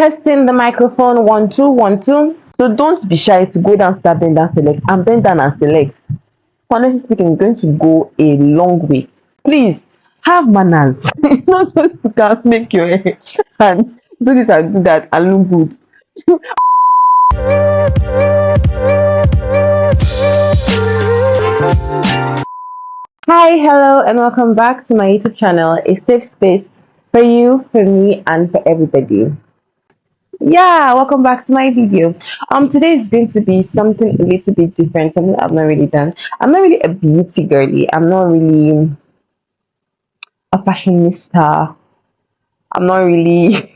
Testing the microphone, 1 2 1 2. So don't be shy to go down, start bend down, select, and bend down and select. Honestly speaking, it's going to go a long way. Please have manners. It's not just to can't make your hair and do this and do that and look good. Hi, hello, and welcome back to my YouTube channel, a safe space for you, for me, and for everybody. Yeah, welcome back to my video. Today is going to be something a little bit different, something I've not really done. I'm not really a beauty girly. I'm not really a fashionista. I'm not really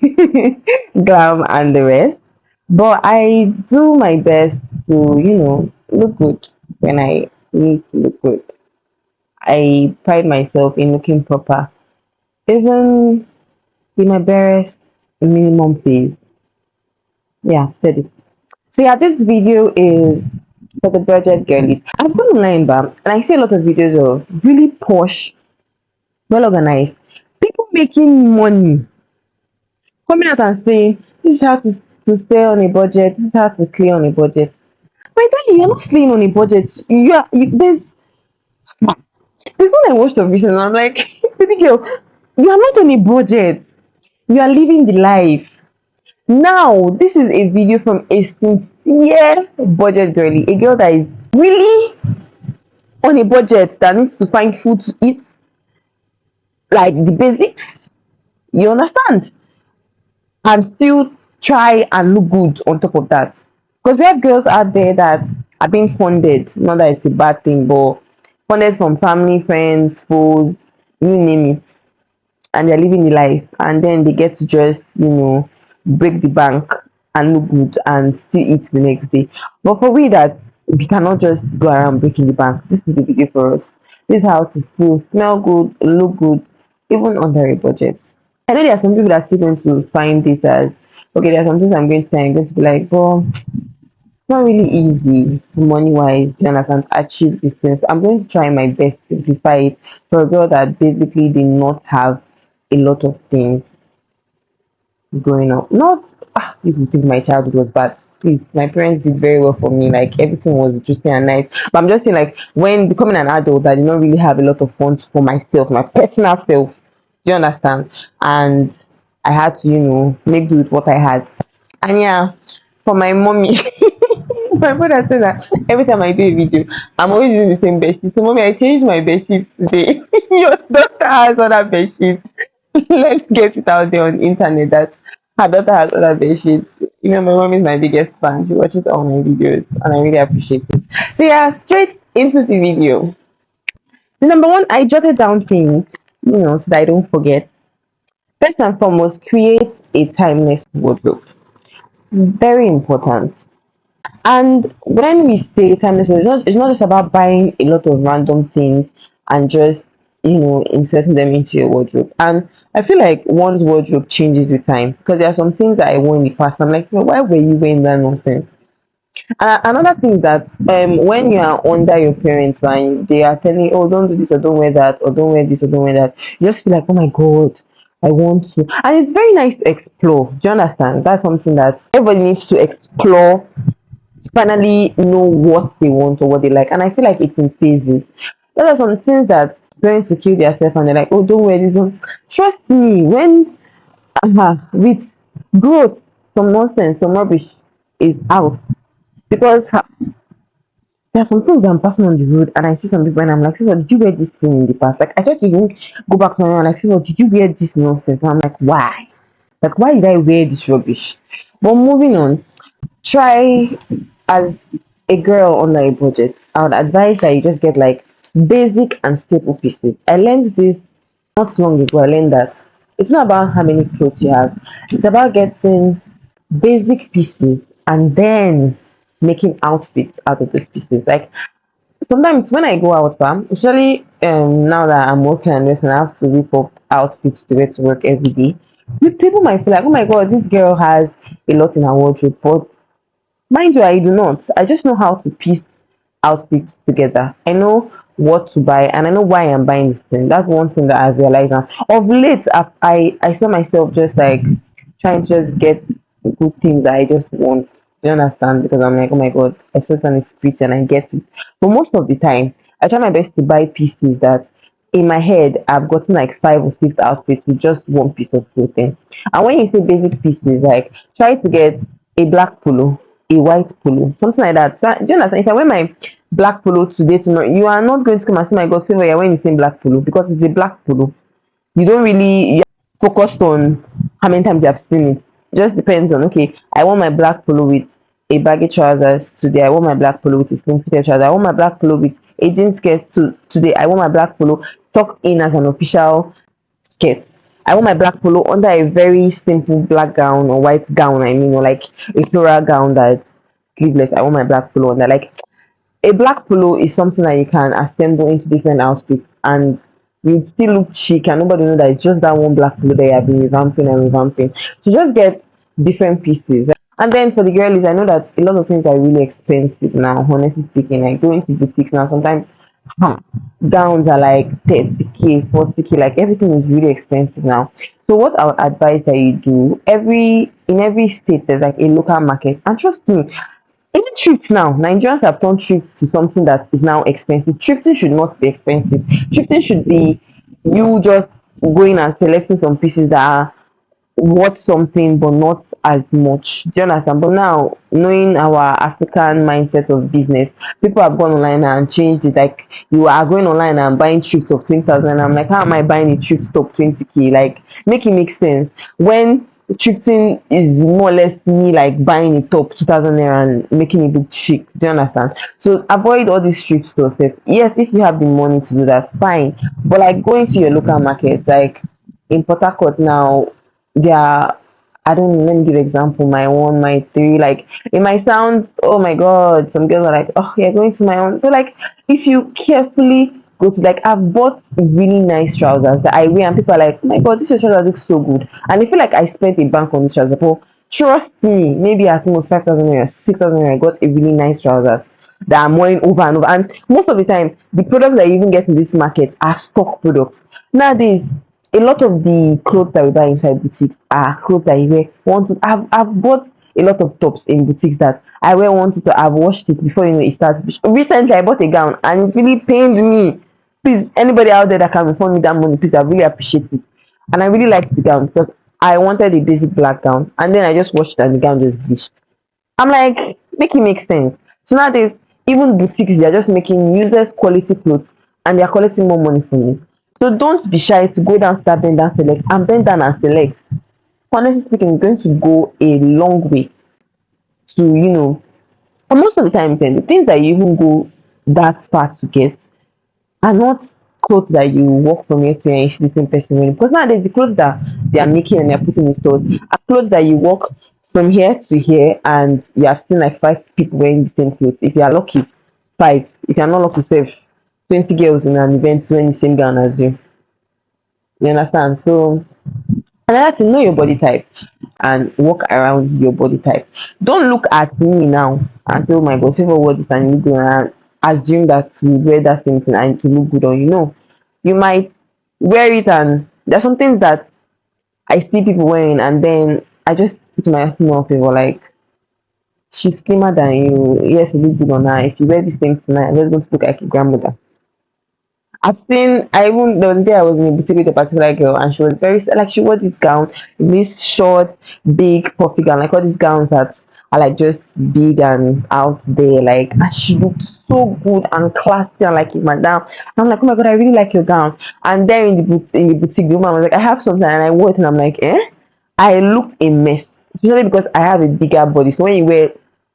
glam and the rest, but I do my best to, look good when I need to look good. I pride myself in looking proper, even in my barest minimum phase. Yeah, I've said it. So yeah, this video is for the budget girlies. I've gone online, and I see a lot of videos of really posh, well organized people making money, coming out and saying this is how to stay on a budget, this is how to slay on a budget. My darling, you're not slaying on a budget. There's one I watched of recently, and I'm like, baby girl, you are not on a budget. You are living the life. Now, this is a video from a sincere budget girly, a girl that is really on a budget that needs to find food to eat, like the basics. You understand? And still try and look good on top of that. Because we have girls out there that are being funded, not that it's a bad thing, but funded from family, friends, foes, you name it, and they're living the life, and then they get to just, break the bank and look good and still eat the next day. But for we that we cannot just go around breaking the bank, this is the video for us. This is how to still smell good, look good, even under a budget. I know there are some people that are still going to find this as okay. There are some things I'm going to say. I'm going to be like, but it's not really easy money wise. You understand to achieve these things. I'm going to try my best to simplify it for a girl that basically did not have a lot of things growing up. Not if you think my childhood was bad. Please, my parents did very well for me. Like everything was interesting and nice. But I'm just saying, like when becoming an adult, I did not really have a lot of funds for myself, my personal self. Do you understand? And I had to, make do with what I had. And yeah, for my mommy, my brother said that every time I do a video, I'm always using the same bedsheet. So mommy, I changed my bedsheet today. Your daughter has other bedsheets. Let's get it out there on the internet that her daughter has other bedsheets. My mom is my biggest fan. She watches all my videos and I really appreciate it. So yeah, straight into the video. The number one, I jotted down things, so that I don't forget. First and foremost, create a timeless wardrobe. Very important. And when we say timeless wardrobe, it's not just about buying a lot of random things and just inserting them into your wardrobe. And I feel like one's wardrobe changes with time because there are some things that I wore in the past. I'm like, why were you wearing that nonsense? And another thing that when you are under your parents and they are telling you, oh, don't do this or don't wear that or don't wear this or don't wear that, you just feel like, oh my god, I want to. And it's very nice to explore. Do you understand? That's something that everybody needs to explore, finally know what they want or what they like. And I feel like it's in phases. There are some things that parents to kill themselves and they're like, oh, don't wear this one. Trust me, when with growth, some nonsense, some rubbish is out. Because there are some things I'm passing on the road and I see some people and I'm like, did you wear this thing in the past? Like I try to even go back to my and I feel, did you wear this nonsense? And I'm like, why? Like why did I wear this rubbish? But moving on, try as a girl on a budget. I would advise that you just get like basic and staple pieces. I learned this not long ago. I learned that it's not about how many clothes you have, it's about getting basic pieces and then making outfits out of those pieces. Like sometimes when I go out, especially now that I'm working and this and I have to whip up outfits to wear to work every day, people might feel like, oh my god, this girl has a lot in her wardrobe. But mind you, I do not. I just know how to piece outfits together. I know what to buy and I know why I'm buying this thing. That's one thing that I've realized now. Of late, I saw myself just like trying to just get good things that I just want. Do you understand? Because I'm like, oh my god, I saw something is pretty and I get it. But most of the time, I try my best to buy pieces that in my head I've gotten like 5 or 6 outfits with just one piece of clothing. And when you say basic pieces, like try to get a black polo, a white polo, something like that. So do you understand? If I wear my black polo today, tomorrow, you are not going to come and see my God's favor. You're wearing the same black polo because it's a black polo. You don't really you're focused on how many times you have seen it. It just depends on, okay, I want my black polo with a baggy trousers today. I want my black polo with a slim fitted trouser. I want my black polo with a jean skirt today. I want my black polo tucked in as an official skirt. I want my black polo under a very simple black gown or white gown, I mean, or like a floral gown that's sleeveless. I want my black polo under, like, a black polo is something that you can assemble into different outfits and you still look chic and nobody know that it's just that one black polo that you have been revamping and revamping. So just get different pieces. And then for the girlies, I know that a lot of things are really expensive now, honestly speaking. Like going to boutiques now, sometimes huh, gowns are like 30K, 40K, like everything is really expensive now. So what I would advise that you do, every state there's like a local market. And trust me, even thrift now, Nigerians have turned thrift to something that is now expensive. Thrifting should not be expensive. Thrifting should be you just going and selecting some pieces that are worth something but not as much. Do you understand? But now, knowing our African mindset of business, people have gone online and changed it. Like you are going online and buying thrifts of 20,000. I'm like, how am I buying a thrift top 20K? Like, make it make sense. When thrifting is more or less me like buying a top 2,000 naira and making it look chic. Do you understand? So avoid all these thrift stores. Yes, if you have the money to do that, fine. But like going to your local market, like in Port Harcourt now, there are, I don't know, let me give example, my one, my three, like it might sound, oh my god, some girls are like, oh, you're going to my own. But like if you carefully go to, like, I've bought really nice trousers that I wear and people are like, oh my god, this your trouser looks so good. And I feel like I spent a bank on this trouser. But trust me, maybe at most 5,000 or 6,000 I got a really nice trousers that I'm wearing over and over. And most of the time, the products that you even get in this market are stock products. Nowadays, a lot of the clothes that we buy inside boutiques are clothes that you wear want to. I've bought a lot of tops in boutiques that I wear wanted to. I've washed it before it starts. Recently, I bought a gown and it really pained me. Please, anybody out there that can refund me that money, please, I really appreciate it. And I really liked the gown because I wanted a basic black gown, and then I just washed it and the gown just bleached. I'm like, make it make sense. So nowadays, even boutiques, they're just making useless quality clothes and they're collecting more money from you. So don't be shy to go down, start bend down, select, and bend down and select. Honestly speaking, it's going to go a long way to, and most of the time, the things that you even go that far to get are not clothes that you walk from here to here and you see the same person wearing. Because nowadays the clothes that they are making and they're putting in stores are clothes that you walk from here to here and you have seen like 5 people wearing the same clothes. If you are lucky, five. If you're not lucky, save 20 girls in an event wearing the same gown as you. You understand? So another thing, know your body type and walk around your body type. Don't look at me now and say, oh my god, favor wore this and you go and assume that you wear that same thing and to look good on you. Know, you might wear it and there's some things that I see people wearing and then I just put my female favor like she's slimmer than you. Yes, you look good on her. If you wear this thing tonight, I'm just going to look like your grandmother. I've seen, I even, there was a day I was in a boutique with a particular girl and she was very, like, she wore this gown, this short, big, puffy gown, like all these gowns that are like just big and out there, like, and she looked so good and classy and like, madam. I'm like, oh my god, I really like your gown. And then in the boutique, the woman was like, I have something, and I wore it and I'm like, eh? I looked a mess, especially because I have a bigger body. So when you wear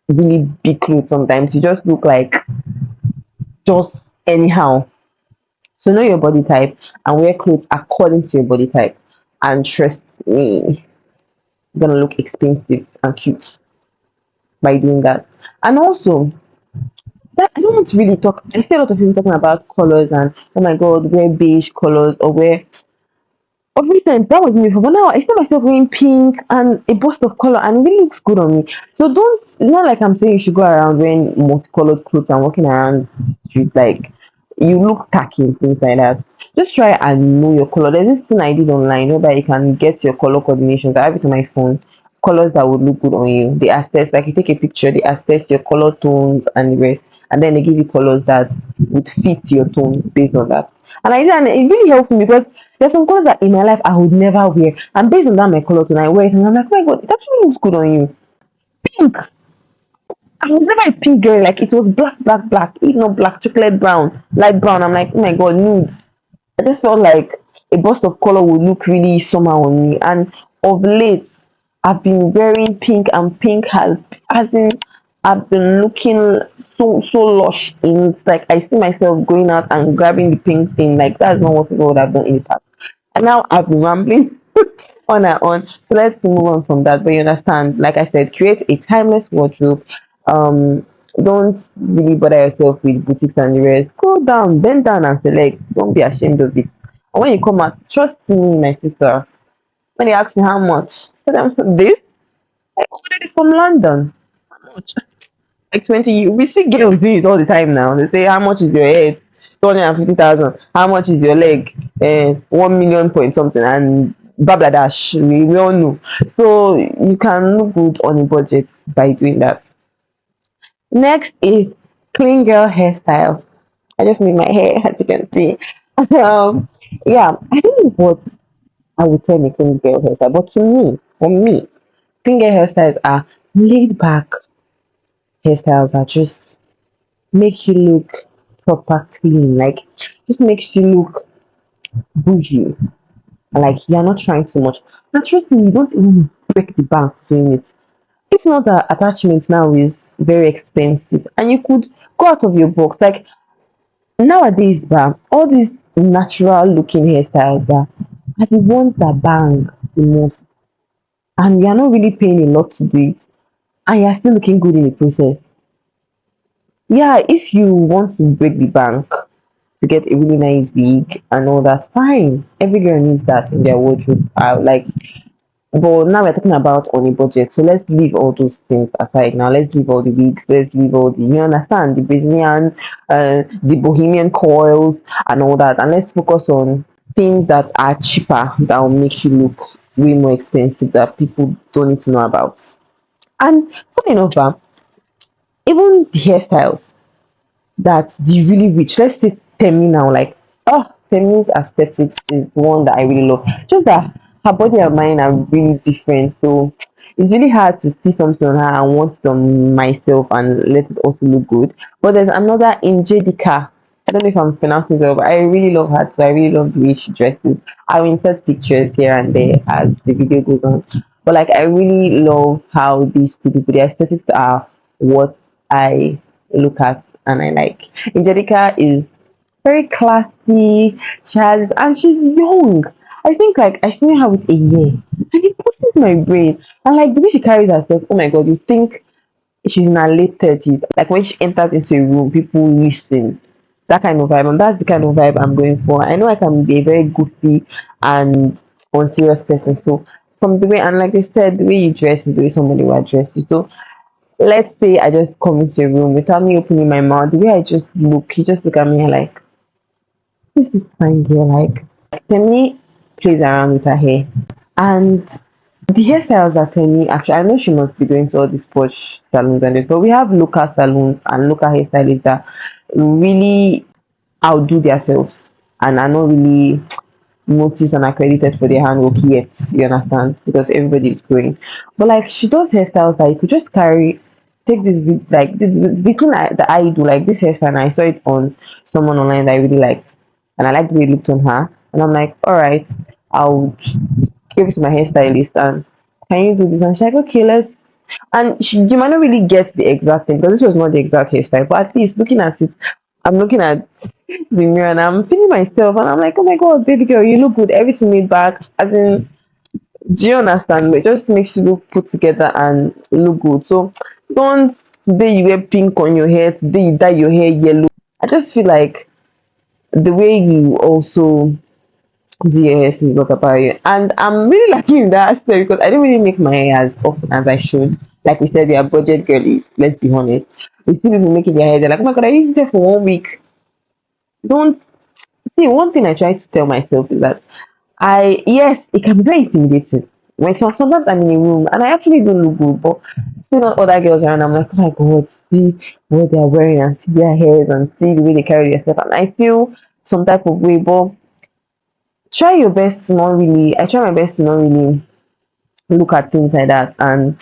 really big clothes, sometimes you just look like just anyhow. So know your body type and wear clothes according to your body type. And trust me, you're gonna look expensive and cute by doing that. And also, that I don't want to really talk. I see a lot of people talking about colors and oh my god, wear beige colors or wear. Of recent, that was me before, but now I feel myself wearing pink and a burst of color, and it really looks good on me. So don't. It's not like I'm saying you should go around wearing multicolored clothes and walking around the street like you look tacky and things like that. Just try and know your color. There's this thing I did online whereby you can get your color coordinations. I have it on my phone. colors that would look good on you. They assess, like you take a picture, they assess your color tones and the rest, and then they give you colors that would fit your tone based on that. And I did, and it really helped me because there's some colors that in my life I would never wear, and based on that my color tone, I wear it, and I'm like, oh my god, it actually looks good on you. Pink. I was never a pink girl. Like it was black, black, black. If not black, chocolate brown, light brown. I'm like, oh my god, nudes. I just felt like a burst of color would look really summer on me. And of late, I've been wearing pink, and pink has in, I've been looking so lush in it. It's like I see myself going out and grabbing the pink thing. Like that's not what people would have done in the past. And now I've been rambling on and on. So let's move on from that. But you understand, like I said, create a timeless wardrobe. Um, don't really bother yourself with boutiques and the rest. Go down, bend down and select. Don't be ashamed of it. And when you come out, trust me, my sister. When they ask you how much, tell them this. I ordered it from London. How much? Like 20. We see girls do it all the time now. They say, how much is your head? 250,000. How much is your leg? 1 million point something, and blah blah dash. We all know. So you can look good on a budget by doing that. Next is clean girl hairstyles. I just made my hair, as you can see. Um, yeah, I think what I would term a clean girl hairstyle, but to me, for me, clean girl hairstyles are laid back hairstyles that just make you look proper clean, like just makes you look bougie, like you're not trying too much. And trust me, you don't even break the bank doing it. If not, the attachment now is very expensive, and you could go out of your box. Like nowadays, all these natural looking hairstyles are the ones that bang the most, and you're not really paying a lot to do it, and you're still looking good in the process. Yeah, if you want to break the bank to get a really nice wig and all that, fine. Every girl needs that in their wardrobe. Like, but now we're talking about on a budget, so let's leave all those things aside. Now let's leave all the wigs, let's leave all the, you understand, the Brazilian, the Bohemian coils and all that, and let's focus on things that are cheaper that will make you look way more expensive that people don't need to know about. And funny enough, even the hairstyles that the really rich, let's say Temi now, like, oh, Temi's aesthetics is one that I really love. Just that her body and mine are really different, so it's really hard to see something on her and want it on myself and let it also look good. But there's another Injedica. I don't know if I'm pronouncing it well, but I really love her too. I really love the way she dresses. I will insert pictures here and there as the video goes on. But like I really love how these two people, their aesthetics are what I look at and I like. Angelica is very classy, she has, and she's young. I think like I seen her with a year, and it pushes my brain. And like the way she carries herself, oh my god, you think she's in her late 30s. Like when she enters into a room, people listen. That kind of vibe, and that's the kind of vibe I'm going for. I know I can be a very goofy and unserious person. So from the way, and like I said, the way you dress is the way somebody will address you. So let's say I just come into a room without me opening my mouth, the way I just look, you just look at me like, this is fine girl. Like, Temi plays around with her hair. And the hairstyles that Temi, actually, I know she must be going to all these posh salons and this, but we have local salons and local hairstylists that really outdo themselves and are not really noticed and accredited for their handwork yet, you understand? Because everybody is growing. But like she does hairstyles that you could just carry, take this like the thing that I do, like this hairstyle, and I saw it on someone online that I really liked. And I liked the way it looked on her. And I'm like, all right, I'll give it to my hairstylist and can you do this? And she's like, okay, let's, and you might not really get the exact thing because this was not the exact hairstyle, but at least looking at it, I'm looking at the mirror and I'm feeling myself and I'm like, oh my god, baby girl, you look good. Everything made back. As in, do you understand? It just makes you look put together and look good. So don't today you wear pink on your hair, today you dye your hair yellow. I just feel like the way you also do your hair is not about you. And I'm really lucky in that aspect because I don't really make my hair as often as I should. Like we said, we are budget girlies, let's be honest. We see people making their hair, they're like, oh my god, I used it for 1 week. Don't see, one thing I try to tell myself is that yes, it can be very intimidating. when sometimes I'm in a room and I actually don't look good, but seeing all other girls around, I'm like, oh my god, see what they're wearing and see their hairs and see the way they carry themselves, and I feel some type of way. But try your best to not really. I try my best to not really look at things like that and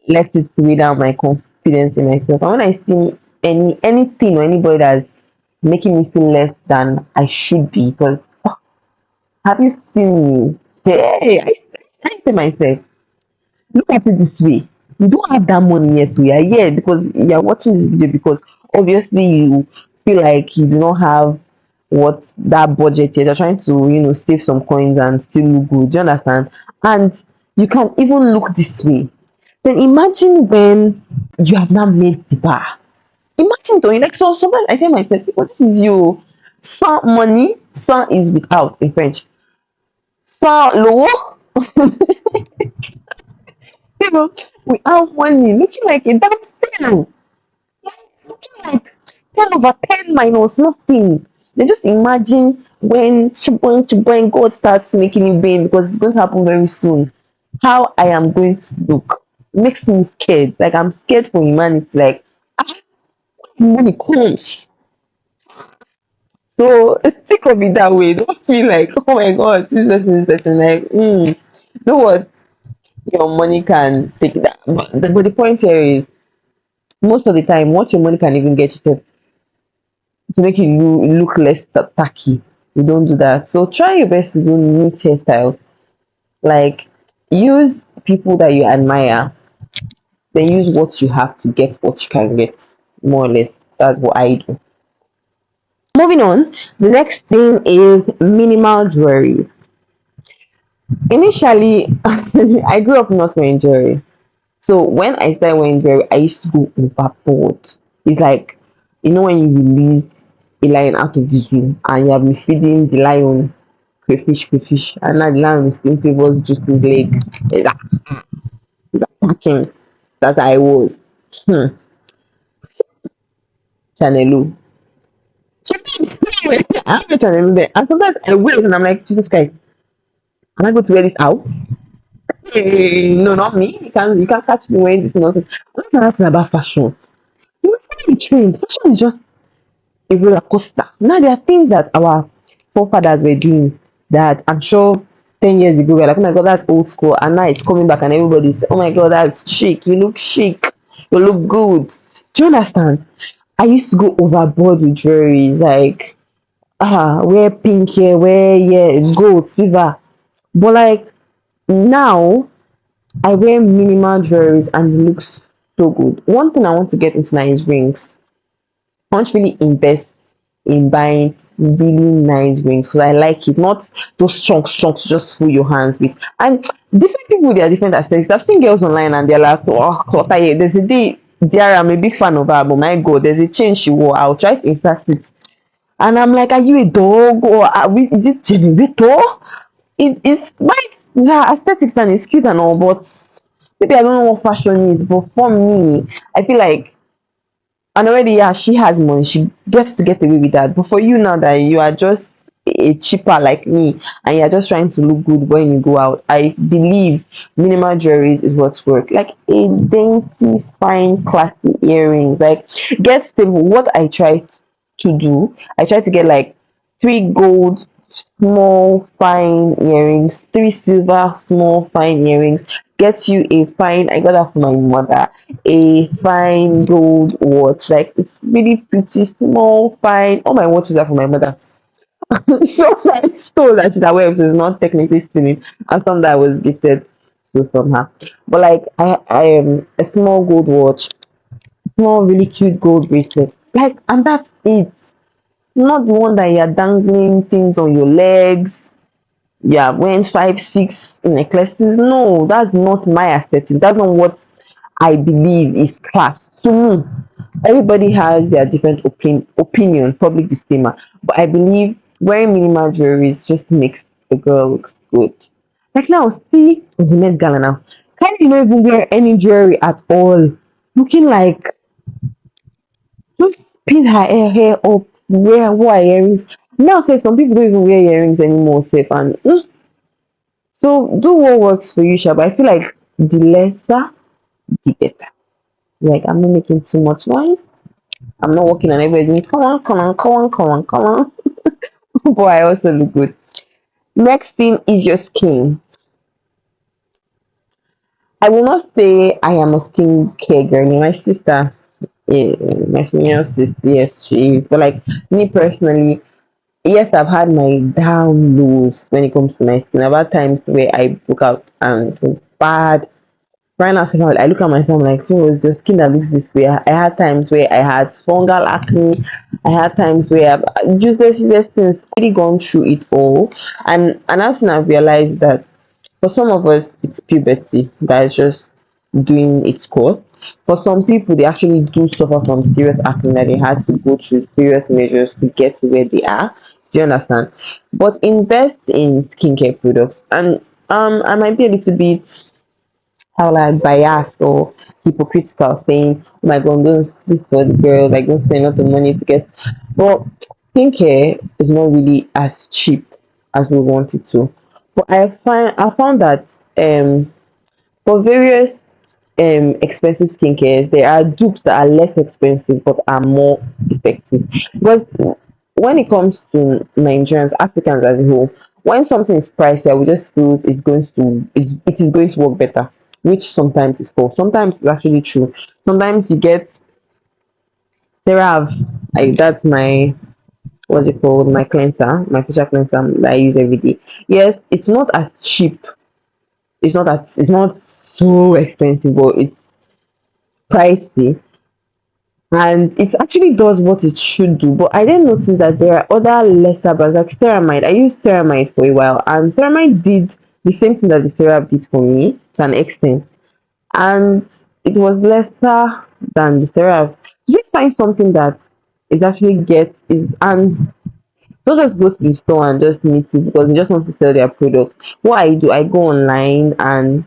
let it weigh down my confidence in myself. And when I see anything or anybody that's making me feel less than I should be, because have you seen me? Hey, I say myself, look at it this way. You don't have that money yet, you're here because you're watching this video because obviously you feel like you do not have what that budget yet. You're trying to, save some coins and still look good. Do you understand? And you can even look this way. Then imagine when you have not made the bar. Imagine doing like so sometimes I tell myself, this is you. Sans money, sans is without in French. Sans low, without money, looking like a damn fool. Looking like 10 over 10 minus nothing. Then just imagine when Chiboing God starts making it rain because it's going to happen very soon. How I am going to look makes me scared. Like I'm scared for humanity. Like the money comes. So think of it that way. Don't feel like, oh my god, this person. Like, do what your money can take that. But the point here is most of the time, what your money can even get yourself to make you look less tacky. You don't do that. So try your best to do neat hairstyles. Like use people that you admire, then use what you have to get what you can get. More or less. That's what I do. Moving on, the next thing is minimal jewelries. Initially, I grew up not wearing jewelry. So when I started wearing jewelry, I used to go overboard. It's like, when you release a lion out of the zoo and you have been feeding the lion crayfish, and now the lion is simply was just his leg. It's attacking. That's how I was. Chanelu. Sometimes I have a Chanelu there, and sometimes I will, and I'm like, Jesus Christ, am I going to wear this out? Hey, no, not me. You can't catch me wearing this nonsense. I'm not asking about fashion. You know, follow the trend. Fashion is just a roller coaster. Now there are things that our forefathers were doing that I'm sure 10 years ago we were like, oh my god, that's old school, and now it's coming back and everybody's, oh my god, that's chic. You look chic. You look good. Do you understand? I used to go overboard with jewelries, like wear pink here, wear gold, silver. But like now I wear minimal jewelries and it looks so good. One thing I want to get into now is rings. I want to really invest in buying really nice rings because I like it. Not those chunks just fill your hands with. And different people, they are different aesthetics. I've seen girls online and they're like, oh, Clotta, yeah. There's a day, there, I'm a big fan of her, but my god, there's a chain she wore. I'll try to insert it. And I'm like, are you a dog or is it generator? It's nice, yeah, aesthetics and it's cute and all, but maybe I don't know what fashion is. But for me, I feel like, and already, yeah, she has money, she gets to get away with that. But for you now that you are just a cheaper like me and you're just trying to look good when you go out, I believe minimal jewelries is what's work. Like a dainty, fine, classy earrings. Like get stable. What I try to do, I try to get like 3 gold small fine earrings, 3 silver small fine earrings. Get you a fine, I got that for my mother, a fine gold watch. Like it's really pretty, small, fine. All my watches are for my mother. So I stole that she's aware of, so it's not technically stealing, and some that was gifted to from her. But like I am a small gold watch, small really cute gold bracelet. Like, and that's it. Not the one that you're dangling things on your legs. Yeah, wearing 5 6 necklaces. No, that's not my aesthetic. That's not what I believe is class to me. Everybody has their different opinion, public disclaimer, but I believe wearing minimal jewelry just makes the girl looks good. Like now, see the Met Gala now, can't you not even wear any jewelry at all, looking like just pin her hair up, wear earrings. Now, say some people don't even wear earrings anymore, safe, and So do what works for you, Sha, but I feel like the lesser, the better. Like I'm not making too much noise. I'm not working on everything. Come on, come on, come on, come on, come on. But I also look good. Next thing is your skin. I will not say I am a skincare girl. My sister, my senior sister, yes, she is. But like me personally, yes, I've had my down lows when it comes to my skin. I've had times where I broke out and it was bad. Right now, second, I look at myself like, oh, it's your skin that looks this way. I had times where I had fungal acne. I had times where I've just things really gone through it all. And another thing I've realized that for some of us, it's puberty that is just doing its course. For some people, they actually do suffer from serious acne that they had to go through serious measures to get to where they are. Do you understand? But invest in skincare products. And I might be a little bit how like biased or hypocritical saying, oh my god, this for the girl, like don't spend a lot of money to get, but skincare is not really as cheap as we want it to. But I found that for various expensive skincares, there are dupes that are less expensive but are more effective. Because when it comes to Nigerians, Africans as a whole, when something is pricey, we just feel it is going to work better, which sometimes is false. Sometimes it's actually true. Sometimes you get CeraVe, that's my what's it called, my cleanser, my facial cleanser that I use every day. Yes, it's not as cheap. It's not so expensive, but it's pricey, and it actually does what it should do. But I then noticed that there are other lesser brands like ceramide. I used ceramide for a while, and ceramide did the same thing that the CeraVe did for me to an extent, and it was lesser than the CeraVe. You find something that is actually gets is and don't just go to the store and just meet people because they just want to sell their products. What I do, I go online and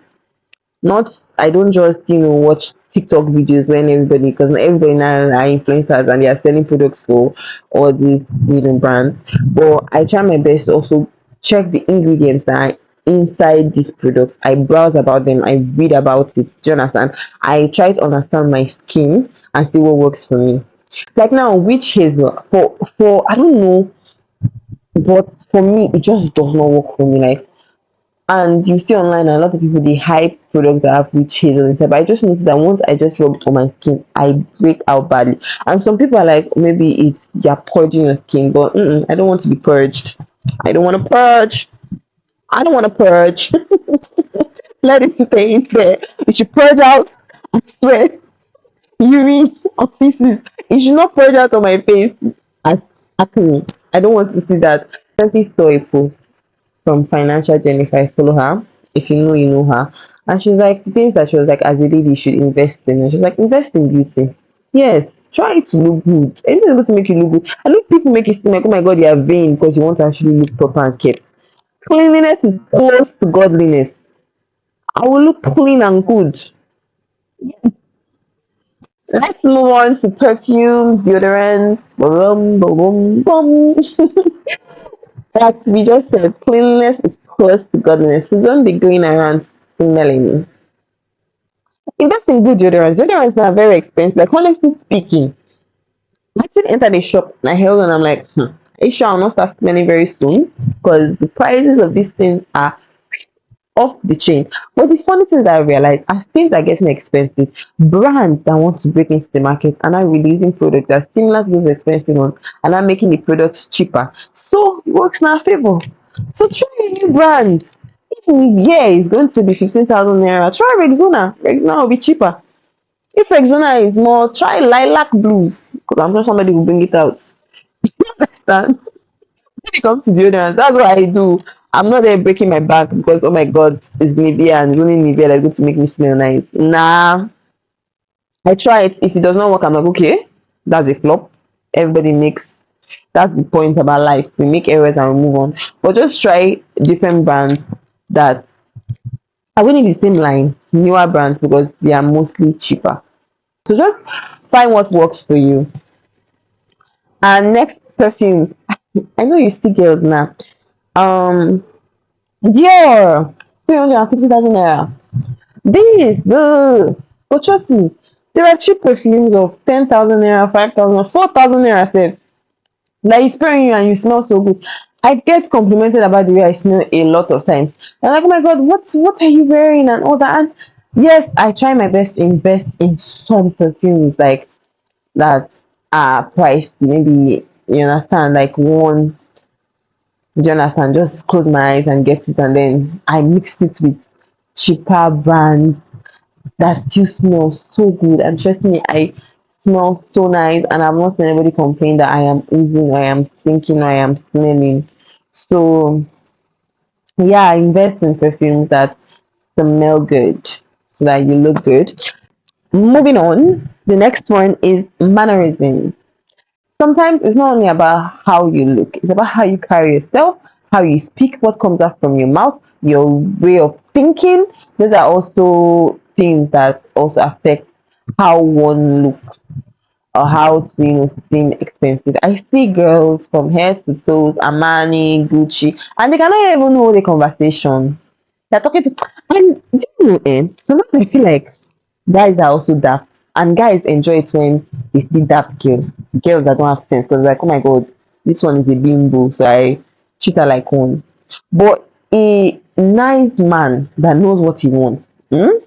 not I don't just watch TikTok videos when everybody, because not everybody now are influencers and they are selling products for all these brands. But I try my best to also check the ingredients that are inside these products. I browse about them, I read about it. Do you understand? I try to understand my skin and see what works for me. Like now, witch hazel for I don't know, but for me it just does not work for me. Like, and you see online a lot of people they hype products that have witch hazel inside, but I just noticed that once I just rub it on my skin, I break out badly. And some people are like, maybe it's you're purging your skin, but I don't want to be purged. I don't want to purge. I don't want to purge. Let it stay in there. You should purge out. I swear, urine or feces. It should not purge out on my face as acne. I don't want to see that. I recently saw a post from Financial Jennifer. I follow her. If you know, you know her. And she's like, things that she was like, as a lady, you should invest in. And she's like, invest in beauty. Yes, try to look good. Anything able to make you look good. I know people make it seem like, oh my god, you are vain because you want to actually look proper and kept. Cleanliness is close to godliness. I will look clean and good. Let's move on to perfume, deodorant. Boom, boom, boom, boom. Like we just said, cleanliness is close to godliness. So don't be going around smelling. Invest in good deodorants. Deodorants are very expensive. Like honestly speaking, I actually entered a shop and I held on. I'm like, are you sure I'll not start smelling very soon? Because the prices of these things are off the chain. But the funny thing that I realized, as things are getting expensive, brands that want to break into the market are now releasing products that are similar to those expensive ones and are making the products cheaper. So it works in our favor. So try a new brand. If yeah, it's going to be 15,000 naira, try Rexona. Rexona will be cheaper. If Rexona is more, try Lilac Blues because I'm sure somebody will bring it out. You understand? When it comes to deodorant, that's what I do. I'm not there breaking my back because oh my god, it's Nivea and it's only Nivea that's going to make me smell nice. Nah, I try it. If it does not work, I'm like, okay, that's a flop. Everybody makes that's the point about life. We make errors and we move on. But just try different brands that are within the same line, newer brands because they are mostly cheaper. So just find what works for you. And next, perfumes. I know you see girls now. Um Dior. 350,000 naira. This, the, but trust me, there are cheap perfumes of 10,000 naira, 5,000, 4,000 naira said that is spraying you and you smell so good. I get complimented about the way I smell a lot of times. I'm like, oh my god, what are you wearing and all that? And yes, I try my best to invest in some perfumes like that are priced maybe, you understand, like one, do you understand? Just close my eyes and get it, and then I mix it with cheaper brands that still smells so good. And trust me, I smell so nice, and I've not seen anybody complain that I am oozing or I am stinking or I am smelling. So yeah, I invest in perfumes that smell good so that you look good. Moving on, the next one is mannerisms. Sometimes it's not only about how you look, it's about how you carry yourself, how you speak, what comes out from your mouth, your way of thinking. Those are also things that also affect how one looks or how to, seem expensive. I see girls from head to toes, Armani, Gucci, and they cannot even hold a conversation. They're talking to, and do you know, sometimes I feel like guys are also daft, and guys enjoy it when they see daft girls that don't have sense, because like, oh my god, this one is a bimbo, so I treat her like one. But a nice man that knows what he wants, it's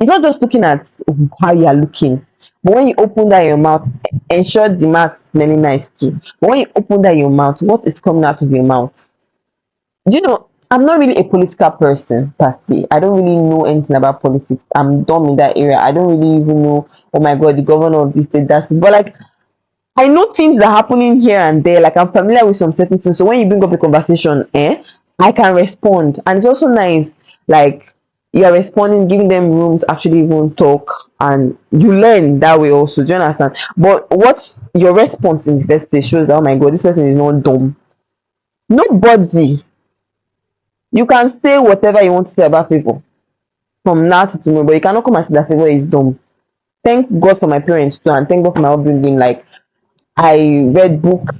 not just looking at how you are looking, but when you open that your mouth, ensure the mouth is smelling nice too. But when you open that your mouth, what is coming out of your mouth? Do you know, I'm not really a political person per se. I don't really know anything about politics. I'm dumb in that area. I don't really even know, oh my god, the governor of this state, that's it. But like, I know things that are happening here and there. Like, I'm familiar with some certain things. So when you bring up a conversation, I can respond. And it's also nice, like, you're responding, giving them room to actually even talk, and you learn that way also. Do you understand? But what your response in the first place shows that, oh my god, this person is not dumb. Nobody, you can say whatever you want to say about people from now to tomorrow, but you cannot come and say that favor is dumb. Thank God for my parents too, and thank God for my upbringing. Like, I read books,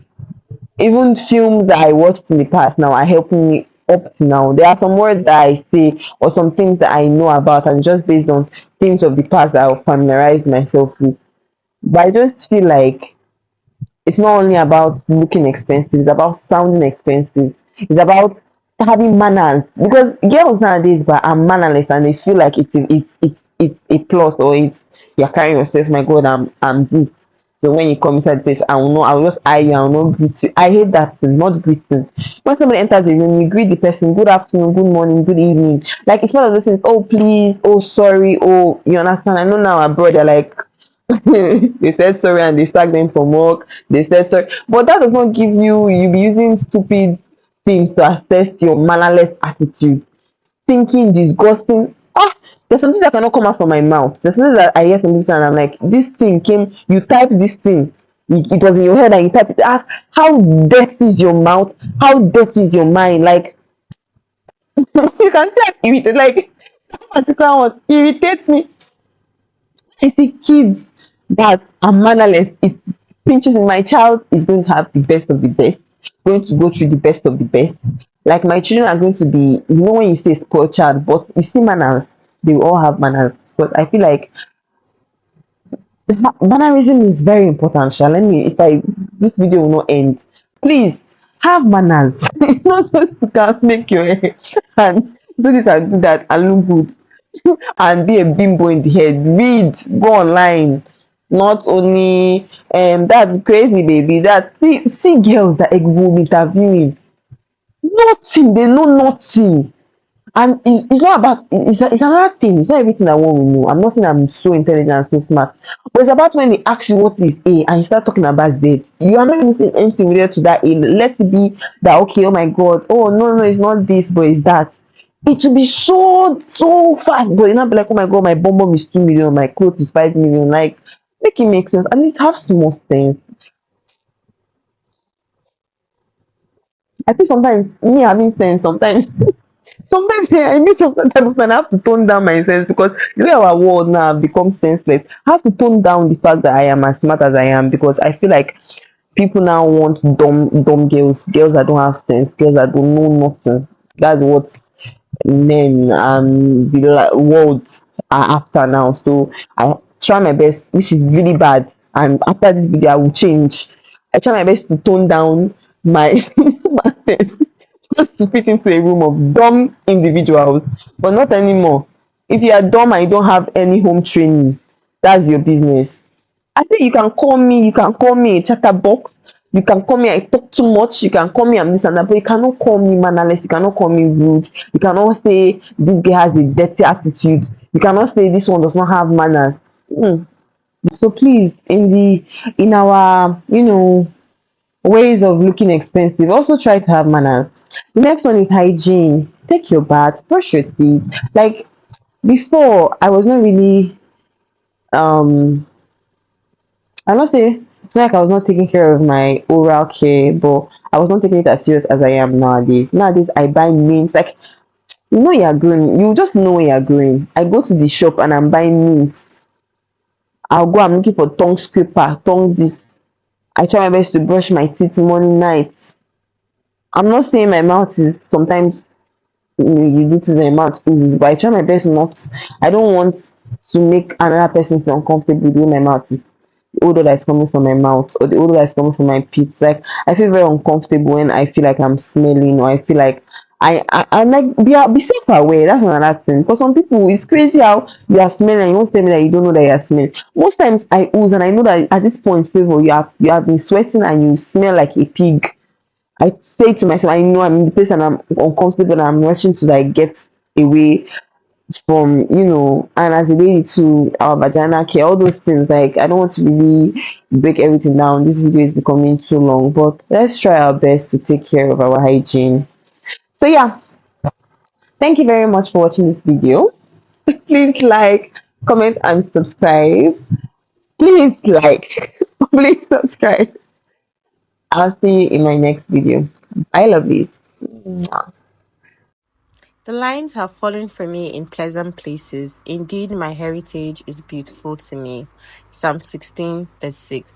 even films that I watched in the past now are helping me up to now. There are some words that I say or some things that I know about, and just based on things of the past that I've familiarized myself with. But I just feel like it's not only about looking expensive, it's about sounding expensive. It's about having manners, because girls nowadays but are mannerless, and they feel like it's a plus, or it's, you're carrying yourself, my god, I'm this. So when you come inside the place, I will just eye you, I will not greet you. I hate that thing, not greeting. When somebody enters the room, you greet the person, good afternoon, good morning, good evening. Like, it's one of those things, oh please, oh sorry, oh, you understand? I know now abroad they're like, they said sorry and they sacked them from work. They said sorry, but that does not give you be using stupid things to assess your mannerless attitude, thinking disgusting. There's something that cannot come out from my mouth. There's something that I hear from people and I'm like, this thing came, you typed this thing, it was in your head and you typed it. How dirty is your mouth? How dirty is your mind? Like, you can see I'm irritated. Like, that particular one irritates me. I see kids that are mannerless. It pinches in, my child is going to have the best of the best, going to go through the best of the best. Like, my children are going to be, when you say spoiled child, but you see manners, they will all have manners. But I feel like mannerism is very important. Sha. Let me, if I, this video will not end. Please have manners. It's not just to come make your hair and do this and do that and look good and be a bimbo in the head. Read, go online. Not only that's crazy, baby. That, see girls that will interviewing. Nothing, they know nothing. And it's not about, it's another thing. It's not everything that one will know. I'm not saying I'm so intelligent and so smart, but it's about when they ask you what is A and you start talking about Z. You are not even saying anything related to that A. Let it be that, okay, oh my god, oh no, no, it's not this, but it's that. It will be so fast, but you not be like, oh my god, my bomb is 2 million, my clothes is 5 million. Like, make it make sense. At least have small sense. I think sometimes me having sense, sometimes I meet some type of man, I have to tone down my sense, because the way our world now have become senseless. I have to tone down the fact that I am as smart as I am, because I feel like people now want dumb girls, girls that don't have sense, girls that don't know nothing. That's what men and the world are after now. So I try my best, which is really bad. And after this video, I will change. I try my best to tone down my madness just to fit into a room of dumb individuals, but not anymore. If you are dumb and you don't have any home training, that's your business. I think you can call me a chatterbox, you can call me I talk too much, you can call me I'm this and that, but you cannot call me mannerless, you cannot call me rude, you cannot say this girl has a dirty attitude, you cannot say this one does not have manners. Hmm. So please, in our ways of looking expensive, also try to have manners. The next one is hygiene. Take your bath, brush your teeth. Like before, I was not really I'll not say it's not like I was not taking care of my oral care, but I was not taking it as serious as I am nowadays. Nowadays, I buy mints. Like, you're growing. You just know when you're growing. I go to the shop and I'm buying mints. I'm looking for tongue scraper, tongue this. I try my best to brush my teeth morning, night. I'm not saying my mouth is sometimes you do to the mouth oozes, but I try my best not. I don't want to make another person feel uncomfortable with the way my mouth is, the odor that is coming from my mouth or the odor that is coming from my pits. Like I feel very uncomfortable when I feel like I'm smelling, or I feel like I'm like be self aware. That's another thing. Because some people, it's crazy how you are smelling and you won't tell me that you don't know that you are smelling. Most times I ooze and I know that at this point, favor, you have been sweating and you smell like a pig. I say to myself, I know I'm in the place and I'm uncomfortable and I'm rushing to like get away from, and as a lady to our vagina care, all those things. Like, I don't want to really break everything down. This video is becoming too long, but let's try our best to take care of our hygiene. So, yeah, thank you very much for watching this video. Please like, comment, and subscribe. Please like, please subscribe. I'll see you in my next video. Bye, lovelies. The lines have fallen for me in pleasant places. Indeed, my heritage is beautiful to me. Psalm 16, verse 6.